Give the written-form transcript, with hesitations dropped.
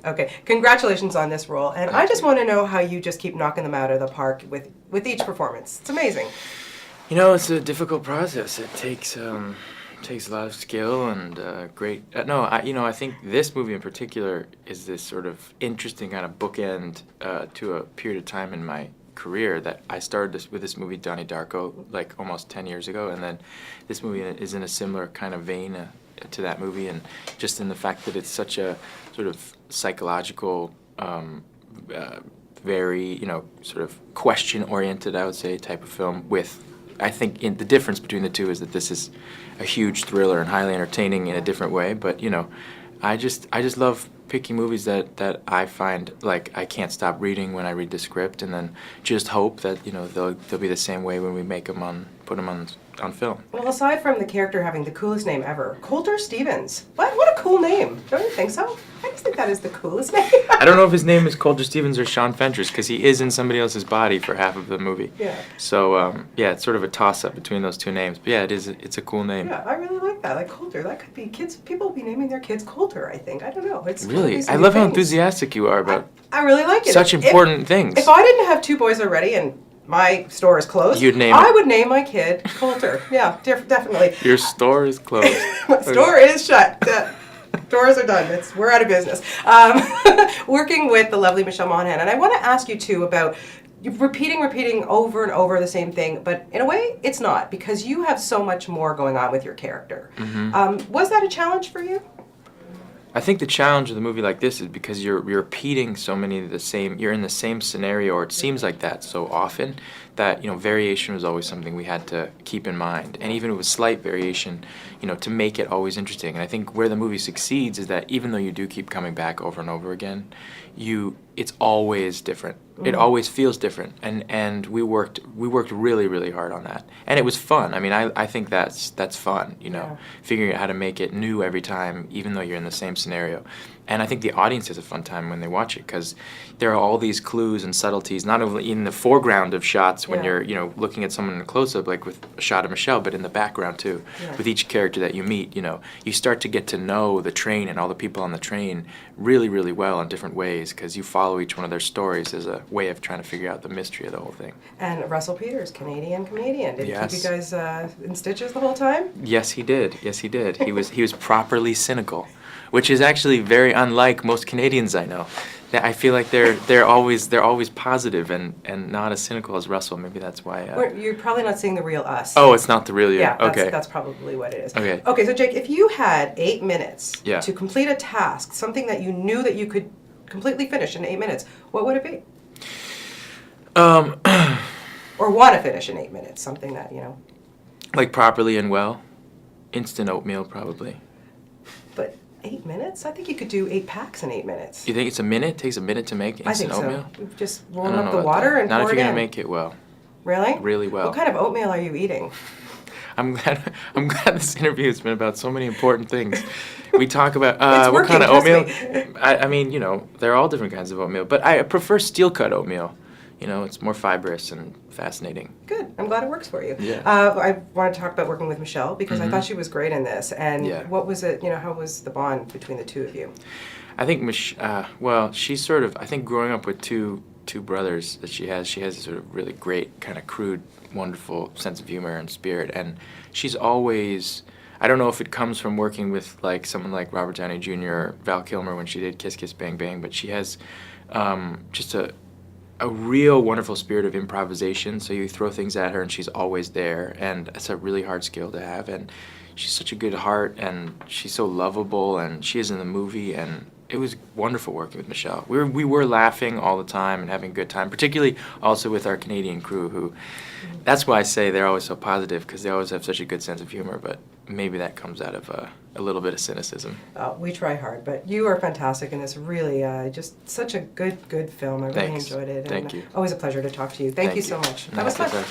Okay, congratulations on this role, and I just want to know how you just keep knocking them out of the park with each performance. It's amazing. You know, it's a difficult process. It takes a lot of skill and great. No, I think this movie in particular is this sort of interesting kind of bookend to a period of time in my career that I started with this movie Donnie Darko like almost 10 years ago, and then this movie is in a similar kind of vein to that movie, and just in the fact that it's such a sort of psychological, very sort of question-oriented, I would say, type of film with. I think the difference between the two is that this is a huge thriller and highly entertaining in a different way. But I just love picking movies that I find like I can't stop reading when I read the script, and then just hope that they'll be the same way when we put them on film. Well, aside from the character having the coolest name ever, Coulter Stevens. What a cool name! Don't you think so? I just think that is the coolest name. I don't know if his name is Coulter Stevens or Sean Fentress because he is in somebody else's body for half of the movie. Yeah. So yeah, it's sort of a toss-up between those two names. But yeah, it's a cool name. Yeah, I really like that. Like Coulter, that could be kids. People will be naming their kids Coulter. I think. I don't know. It's really. I love how enthusiastic you are about. I really like it. Such important things. If I didn't have two boys already and my store is closed, I would name my kid Coulter. Yeah, definitely. Your store is closed. My store is shut. Doors are done. We're out of business. Working with the lovely Michelle Monaghan, and I want to ask you too about repeating over and over the same thing, but in a way, it's not because you have so much more going on with your character. Mm-hmm. Was that a challenge for you? I think the challenge of the movie like this is because you're repeating so many of the same. You're in the same scenario, or it seems like that so often that variation was always something we had to keep in mind, and even with slight variation, to make it always interesting. And I think where the movie succeeds is that even though you do keep coming back over and over again, it's always different. Mm-hmm. It always feels different, and we worked really, really hard on that, and it was fun. I mean, I think that's fun, Yeah. figuring out how to make it new every time, even though you're in the same scenario. And I think the audience has a fun time when they watch it because there are all these clues and subtleties, not only in the foreground of shots when you're looking at someone in a close-up, like with a shot of Michelle, but in the background too. Yeah. With each character that you meet, you start to get to know the train and all the people on the train really, really well in different ways because you follow each one of their stories as a way of trying to figure out the mystery of the whole thing. And Russell Peters, Canadian comedian, did he Yes. keep you guys in stitches the whole time? Yes, he did. Yes, he did. He was properly cynical, which is actually very unlike most Canadians I know. I feel like they're always positive and not as cynical as Russell. Maybe that's why. You're probably not seeing the real us. Oh, it's not the real you. Yeah, okay. That's probably what it is. Okay. Okay, so Jake, if you had 8 minutes Yeah. to complete a task, something that you knew that you could completely finish in 8 minutes, what would it be? Or want to finish in 8 minutes, something that Like properly and well, instant oatmeal probably. But 8 minutes? I think you could do 8 packs in 8 minutes. You think it's a minute? It takes a minute to make instant oatmeal? I think so. Just I warm don't up know the about water that. and Not pour if it you're in. gonna make it well. Really? Really well. What kind of oatmeal are you eating? I'm glad this interview has been about so many important things. We talk about what working, kind of trust oatmeal. me. I mean, there are all different kinds of oatmeal, but I prefer steel cut oatmeal. It's more fibrous and fascinating. Good. I'm glad it works for you. Yeah. I want to talk about working with Michelle because I Mm-hmm. thought she was great in this. And Yeah. what was it? How was the bond between the two of you? I think she's sort of. I think growing up with two brothers that she has a sort of really great kind of crude, wonderful sense of humor and spirit, and she's always. I don't know if it comes from working with like someone like Robert Downey Jr. or Val Kilmer when she did Kiss Kiss Bang Bang, but she has just a real wonderful spirit of improvisation. So you throw things at her and she's always there, and it's a really hard skill to have. And she's such a good heart, and she's so lovable, and she is in the movie, and it was wonderful working with Michelle. We were laughing all the time and having a good time, particularly also with our Canadian crew, who, that's why I say they're always so positive, because they always have such a good sense of humor, but maybe that comes out of a little bit of cynicism. We try hard, but you are fantastic in this. Really, just such a good film. I really Thanks. enjoyed it. Thank you. Always a pleasure to talk to you. Thank you so much. That was fun.